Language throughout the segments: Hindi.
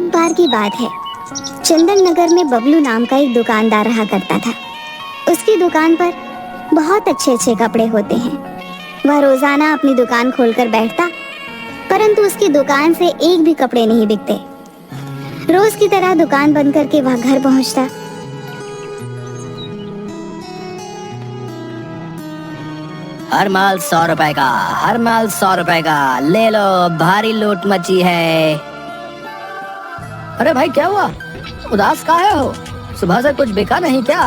बार की बात है, चंदन नगर में बबलू नाम का एक दुकानदार रहा करता था। उसकी दुकान पर बहुत अच्छे अच्छे कपड़े होते हैं। वह रोजाना अपनी दुकान खोलकर बैठता, परंतु उसकी दुकान से एक भी कपड़े नहीं बिकते। रोज की तरह दुकान बंद करके वह घर पहुंचता। हर माल 100 रुपए का, हर माल 100 रुपए का, ले लो, भारी लूट मची है। अरे भाई क्या हुआ, उदास काहे हो? सुबह से कुछ बिका नहीं क्या?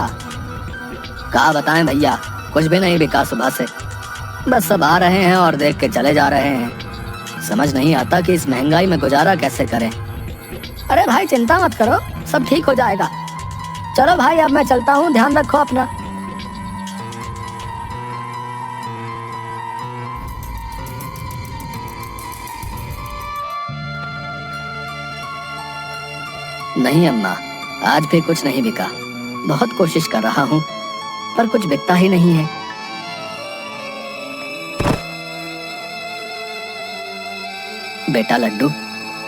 क्या बताएं भैया, कुछ भी नहीं बिका सुबह से। बस सब आ रहे हैं और देख के चले जा रहे हैं। समझ नहीं आता कि इस महंगाई में गुजारा कैसे करें। अरे भाई चिंता मत करो, सब ठीक हो जाएगा। चलो भाई अब मैं चलता हूँ, ध्यान रखो अपना। नहीं अम्मा, आज भी कुछ नहीं बिका। बहुत कोशिश कर रहा हूँ पर कुछ बिकता ही नहीं है। बेटा लड्डू,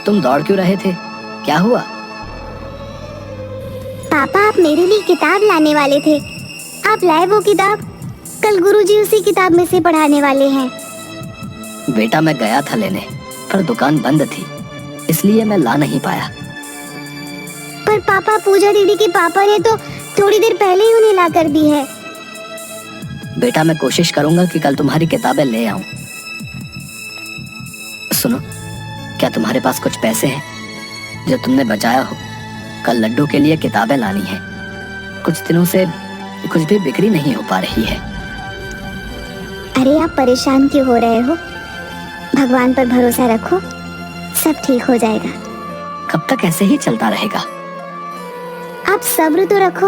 तुम दौड़ क्यों रहे थे? क्या हुआ? पापा, आप मेरे लिए किताब लाने वाले थे। आप लाए वो किताब? कल गुरुजी उसी किताब में से पढ़ाने वाले हैं। बेटा मैं गया था लेने, पर दुकान बंद थी, इसलिए मैं ला नहीं पाया। पर पापा, पूजा दीदी के पापा ने तो थोड़ी देर पहले ही उन्हें ला कर दी है। बेटा मैं कोशिश करूंगा कि कल तुम्हारी किताबें ले आऊं। सुनो, क्या तुम्हारे पास कुछ पैसे हैं जो तुमने बचाया हो? कल लड्डू के लिए किताबें लानी है। कुछ दिनों से कुछ भी बिक्री नहीं हो पा रही है। अरे आप परेशान क्यों हो रहे हो? भगवान पर भरोसा रखो, सब ठीक हो जाएगा। कब तक ऐसे ही चलता रहेगा? आप सब्र तो रखो।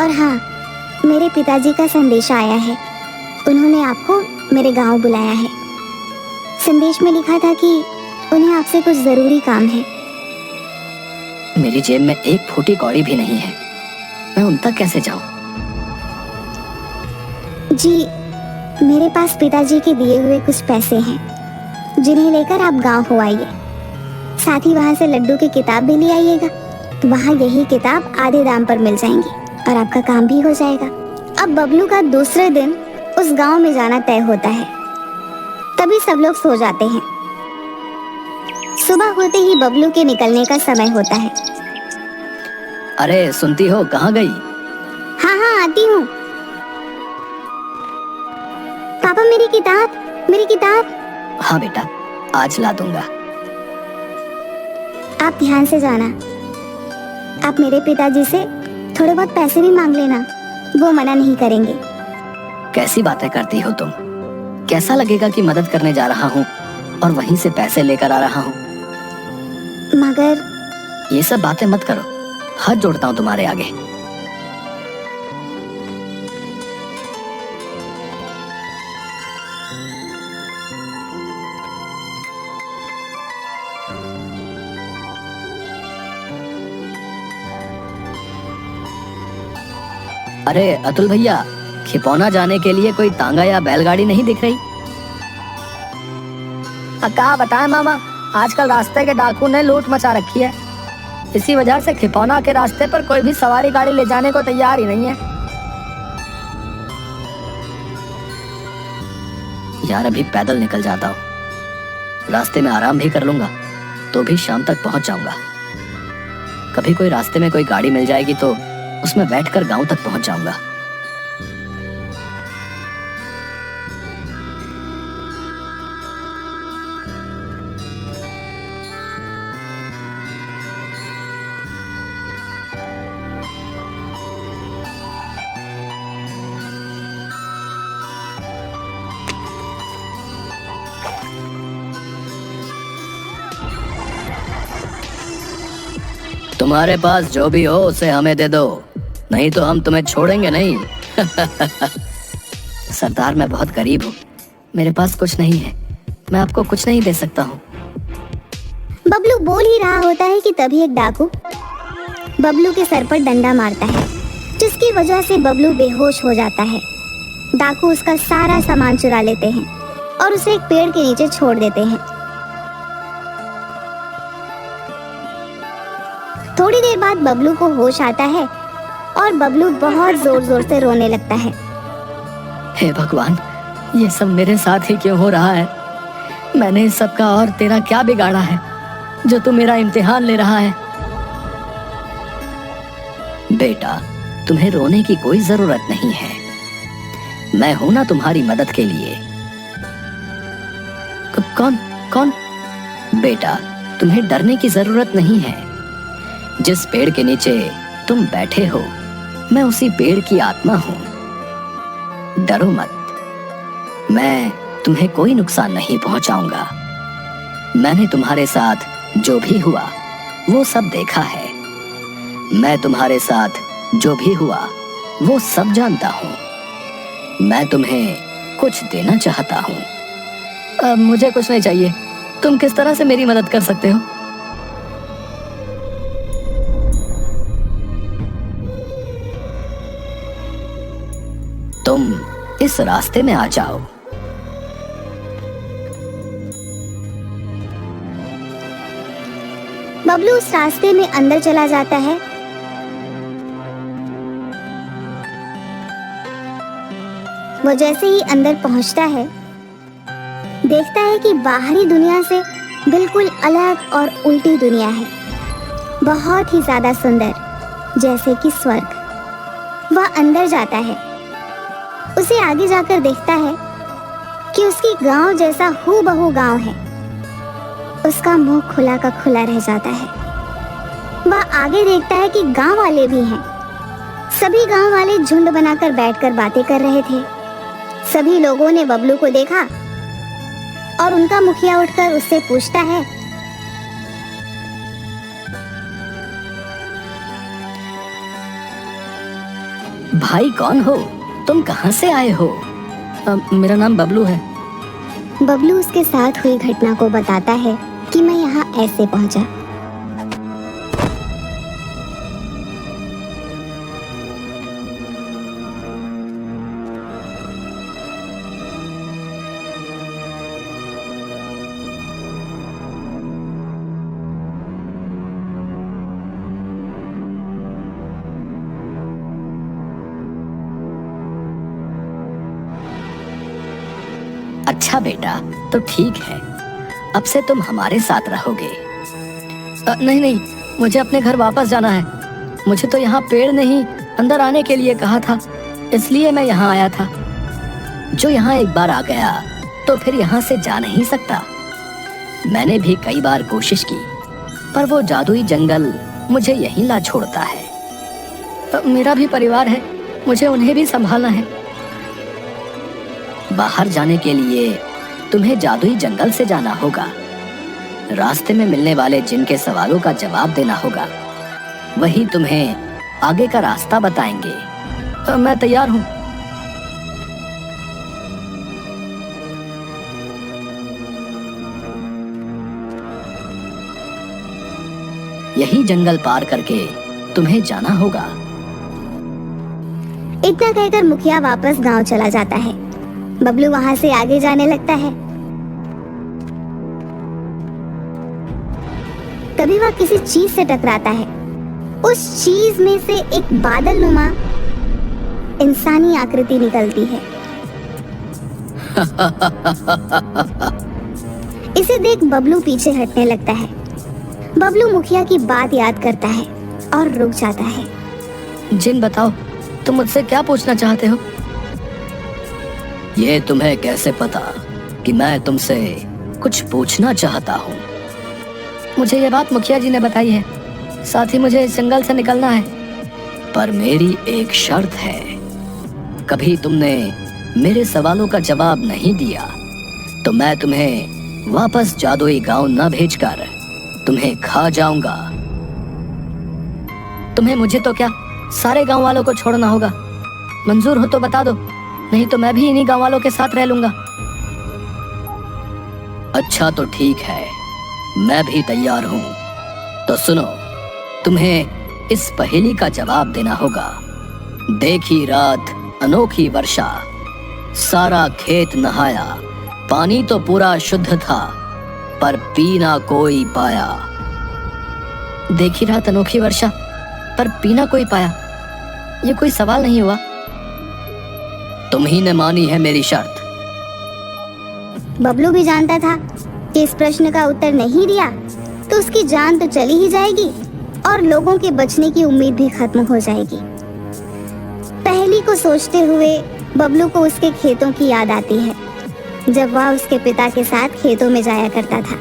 और हाँ, मेरे पिताजी का संदेश आया है। उन्होंने आपको मेरे गांव बुलाया है। संदेश में लिखा था कि उन्हें आपसे कुछ जरूरी काम है। मेरी जेब में एक फूटी कौड़ी भी नहीं है, मैं उन तक कैसे जाऊं? जी, मेरे पास पिताजी के दिए हुए कुछ पैसे हैं, जिन्हें लेकर आप गांव हो आइए। साथ ही वहां से लड्डू की किताब भी ले आइएगा। वहाँ यही किताब आधे दाम पर मिल जाएंगी और आपका काम भी हो जाएगा। अब बबलू का दूसरे दिन उस गांव में जाना तय होता है। तभी सब लोग सो जाते हैं। सुबह होते ही बबलू के निकलने का समय होता है। अरे सुनती हो, कहाँ गई? हाँ हाँ, आती हूँ। पापा, मेरी किताब, मेरी किताब। हाँ बेटा, आज ला दूंगा। आप ध्यान से जाना। आप मेरे पिताजी से थोड़े बहुत पैसे भी मांग लेना, वो मना नहीं करेंगे। कैसी बातें करती हो तुम? कैसा लगेगा कि मदद करने जा रहा हूँ और वहीं से पैसे लेकर आ रहा हूँ? मगर ये सब बातें मत करो, हाथ जोड़ता हूँ तुम्हारे आगे। अरे अतुल भैया, खिपौना जाने के लिए कोई तांगा या बैलगाड़ी नहीं दिख रही? क्या बताएं मामा, आजकल रास्ते के डाकू ने लूट मचा रखी है। इसी वजह से खिपौना के रास्ते पर कोई भी सवारी गाड़ी ले जाने को तैयार ही नहीं है। यार अभी पैदल निकल जाता हूँ, रास्ते में आराम भी कर लूंगा तो भी शाम तक पहुंच जाऊंगा। कभी कोई रास्ते में कोई गाड़ी मिल जाएगी तो उसमें बैठकर गांव तक पहुंच जाऊंगा। तुम्हारे पास जो भी हो उसे हमें दे दो, नहीं तो हम तुम्हें छोड़ेंगे नहीं। सरदार मैं बहुत गरीब हूँ, मेरे पास कुछ नहीं है, मैं आपको कुछ नहीं दे सकता हूँ। बबलू बोल ही रहा होता है कि तभी एक डाकू बबलू के सर पर डंडा मारता है, जिसकी वजह से बबलू बेहोश हो जाता है। डाकू उसका सारा सामान चुरा लेते हैं और उसे एक पेड़ के नीचे छोड़ देते हैं। थोड़ी देर बाद बबलू को होश आता है और बबलू बहुत जोर जोर से रोने लगता है। हे भगवान, ये सब मेरे साथ ही क्यों हो रहा है? मैंने इस सब का और तेरा क्या बिगाड़ा है जो तू मेरा इम्तिहान ले रहा है? बेटा, तुम्हें रोने की कोई जरूरत नहीं है। मैं हूं ना तुम्हारी मदद के लिए। कौन कौन? बेटा, तुम्हें डरने की जरूरत नहीं है। जिस पेड़ के नीचे तुम बैठे हो, मैं उसी पेड़ की आत्मा हूं। डरो मत, मैं तुम्हें कोई नुकसान नहीं पहुंचाऊंगा। मैंने तुम्हारे साथ जो भी हुआ वो सब देखा है। मैं तुम्हारे साथ जो भी हुआ वो सब जानता हूं। मैं तुम्हें कुछ देना चाहता हूं। मुझे कुछ नहीं चाहिए। तुम किस तरह से मेरी मदद कर सकते हो? तुम इस रास्ते में आ जाओ। बबलू उस रास्ते में अंदर चला जाता है। वो जैसे ही अंदर पहुंचता है, देखता है कि बाहरी दुनिया से बिल्कुल अलग और उल्टी दुनिया है, बहुत ही ज्यादा सुंदर, जैसे कि स्वर्ग। वह अंदर जाता है। उसे आगे जाकर देखता है कि उसकी गांव जैसा हूबहू गांव है। उसका मुंह खुला का खुला रह जाता है। वह आगे देखता है कि गांव वाले भी हैं। सभी गांव वाले झुंड बनाकर बैठकर बातें कर रहे थे। सभी लोगों ने बबलू को देखा और उनका मुखिया उठकर उससे पूछता है, भाई कौन हो? तुम कहां से आए हो? मेरा नाम बबलू है। बबलू उसके साथ हुई घटना को बताता है कि मैं यहाँ ऐसे पहुंचा। अच्छा बेटा, तो ठीक है, अब से तुम हमारे साथ रहोगे। नहीं नहीं, मुझे अपने घर वापस जाना है। मुझे तो यहाँ पेड़ ने ही अंदर आने के लिए कहा था, इसलिए मैं यहाँ आया था। जो यहाँ एक बार आ गया तो फिर यहाँ से जा नहीं सकता। मैंने भी कई बार कोशिश की, पर वो जादुई जंगल मुझे यहीं ला छोड़ता है। मेरा भी परिवार है, मुझे उन्हें भी संभालना है। बाहर जाने के लिए तुम्हें जादुई जंगल से जाना होगा। रास्ते में मिलने वाले जिन के सवालों का जवाब देना होगा, वही तुम्हें आगे का रास्ता बताएंगे। मैं तैयार हूँ। यही जंगल पार करके तुम्हें जाना होगा। इतना कहकर मुखिया वापस गांव चला जाता है। बबलू वहां से आगे जाने लगता है। तभी वह किसी चीज से टकराता है। उस चीज में से एक बादल नुमा इंसानी आकृति निकलती है। इसे देख बबलू पीछे हटने लगता है। बबलू मुखिया की बात याद करता है और रुक जाता है। जिन, बताओ, तुम मुझसे क्या पूछना चाहते हो? ये तुम्हें कैसे पता कि मैं तुमसे कुछ पूछना चाहता हूँ? मुझे ये बात मुखिया जी ने बताई है, साथ ही मुझे इस जंगल से निकलना है। पर मेरी एक शर्त है। कभी तुमने मेरे सवालों का जवाब नहीं दिया तो मैं तुम्हें वापस जादुई गांव न भेजकर तुम्हें खा जाऊंगा। तुम्हें मुझे तो क्या, सारे गांव वालों को छोड़ना होगा। मंजूर हो तो बता दो, नहीं तो मैं भी इन्हीं गांव वालों के साथ रह लूंगा। अच्छा तो ठीक है, मैं भी तैयार हूँ। तो सुनो, तुम्हें इस पहेली का जवाब देना होगा। देखी रात अनोखी वर्षा, सारा खेत नहाया, पानी तो पूरा शुद्ध था, पर पीना कोई पाया। देखी रात अनोखी वर्षा, पर पी ना कोई पाया। ये कोई सवाल नहीं हुआ। तुम ही ने मानी है मेरी शर्त। बबलू भी जानता था कि इस प्रश्न का उत्तर नहीं दिया तो उसकी जान तो चली ही जाएगी और लोगों के बचने की उम्मीद भी खत्म हो जाएगी। पहेली को सोचते हुए बबलू को उसके खेतों की याद आती है, जब वह उसके पिता के साथ खेतों में जाया करता था।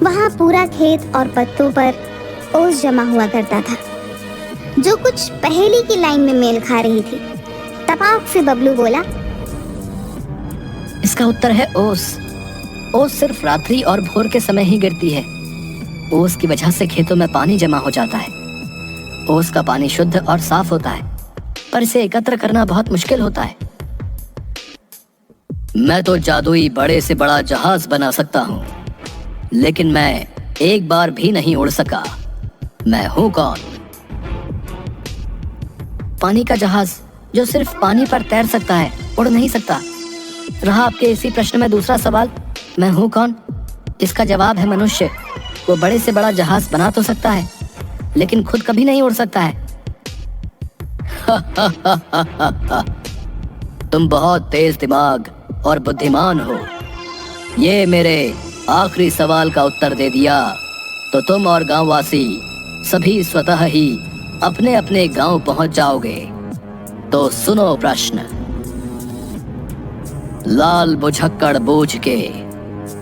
वहाँ पूरा खेत और पत्तों पर ओस जमा हुआ करता था, जो कुछ पहेली की लाइन में मेल खा रही थी। तपाक से बबलू बोला, इसका उत्तर है ओस। ओस सिर्फ रात्रि और भोर के समय ही गिरती है। ओस की वजह से खेतों में पानी जमा हो जाता है। ओस का पानी शुद्ध और साफ होता है, पर इसे एकत्र करना बहुत मुश्किल होता है। मैं तो जादुई बड़े से बड़ा जहाज बना सकता हूँ, लेकिन मैं एक बार भी नहीं उड़ सका। मैं हूँ कौन? पानी का जहाज जो सिर्फ पानी पर तैर सकता है, उड़ नहीं सकता। रहा आपके इसी प्रश्न में दूसरा सवाल, मैं हूँ कौन? इसका जवाब है मनुष्य। वो बड़े से बड़ा जहाज बना तो सकता है, लेकिन खुद कभी नहीं उड़ सकता है। तुम बहुत तेज दिमाग और बुद्धिमान हो। ये मेरे आखिरी सवाल का उत्तर दे दिया तो तुम और गांववासी सभी स्वतः ही अपने अपने गांव पहुंच जाओगे। तो सुनो प्रश्न। लाल बुझक्कड़ बूझ के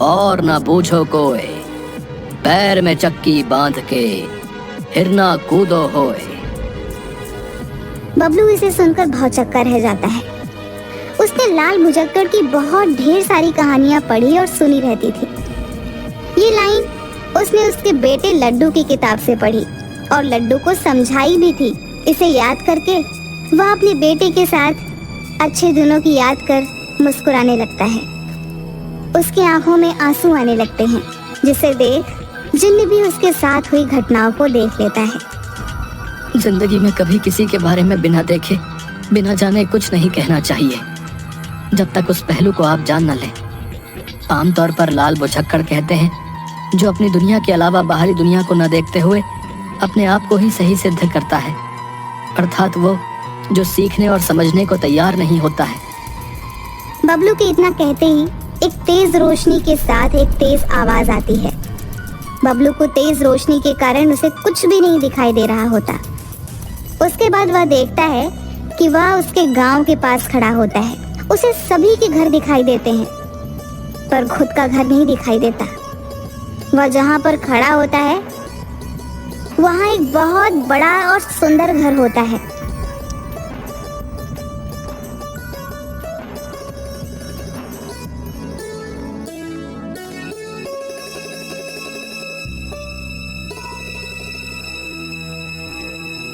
और न बूझो कोई, पैर में चक्की बांध के हिरना कूदो होए। बबलू इसे सुनकर भौचक्का रह जाता है। उसने लाल बुझक्कड़ की बहुत ढेर सारी कहानियां पढ़ी और सुनी रहती थी। ये लाइन उसने उसके बेटे लड्डू की किताब से पढ़ी और लड्डू को समझाई भी थी। इसे याद करके वह अपने बेटे के साथ अच्छे दिनों की याद कर मुस्कुराने लगता है। उसकी आंखों में आंसू आने लगते हैं, जिसे देख जिन्न भी उसके साथ हुई घटनाओं को देख लेता है। जिंदगी में कभी किसी के बारे में बिना देखे, बिना जाने कुछ नहीं कहना चाहिए, जब तक उस पहलू को आप जान न लें। आमतौर पर लाल बुझक्कड़ कहते हैं, जो अपनी दुनिया के अलावा बाहरी दुनिया को न देखते हुए अपने आप को ही सही सिद्ध करता है, अर्थात वो जो सीखने और समझने को तैयार नहीं होता है। बबलू के इतना कहते ही एक तेज रोशनी के साथ एक तेज आवाज आती है। बबलू को तेज रोशनी के कारण उसे कुछ भी नहीं दिखाई दे रहा होता। उसके बाद वह देखता है कि वह उसके गांव के पास खड़ा होता है। उसे सभी के घर दिखाई देते हैं, पर खुद का घर नहीं दिखाई देता। वह जहां पर खड़ा होता है वहां एक बहुत बड़ा और सुंदर घर होता है।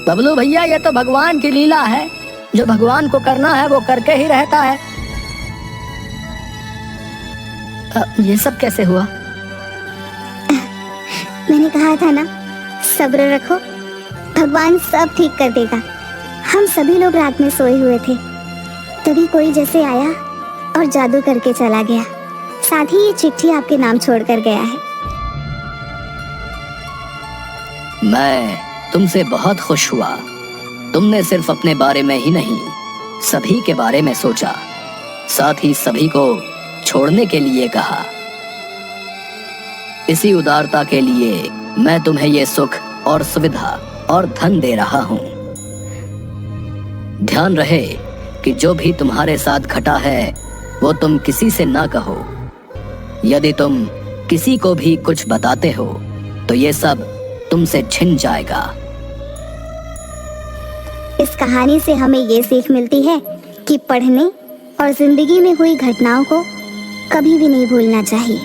बबलू भैया, ये तो भगवान की लीला है। जो भगवान को करना है वो करके ही रहता है। ये सब कैसे हुआ? मैंने कहा था ना, सब्र रखो, भगवान सब ठीक कर देगा। हम सभी लोग रात में सोए हुए थे, तभी कोई जैसे आया और जादू करके चला गया। साथ ही ये चिट्ठी आपके नाम छोड़ कर गया है। मैं तुमसे बहुत खुश हुआ। तुमने सिर्फ अपने बारे में ही नहीं, सभी के बारे में सोचा, साथ ही सभी को छोड़ने के लिए कहा। इसी उदारता के लिए मैं तुम्हें ये सुख और सुविधा और धन दे रहा हूं। ध्यान रहे कि जो भी तुम्हारे साथ घटा है वो तुम किसी से ना कहो। यदि तुम किसी को भी कुछ बताते हो तो ये सब तुमसे छिन जाएगा। इस कहानी से हमें ये सीख मिलती है कि पढ़ने और जिंदगी में हुई घटनाओं को कभी भी नहीं भूलना चाहिए।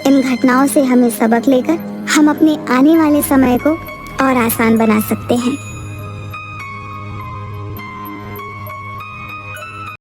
इन घटनाओं से हमें सबक लेकर हम अपने आने वाले समय को और आसान बना सकते हैं।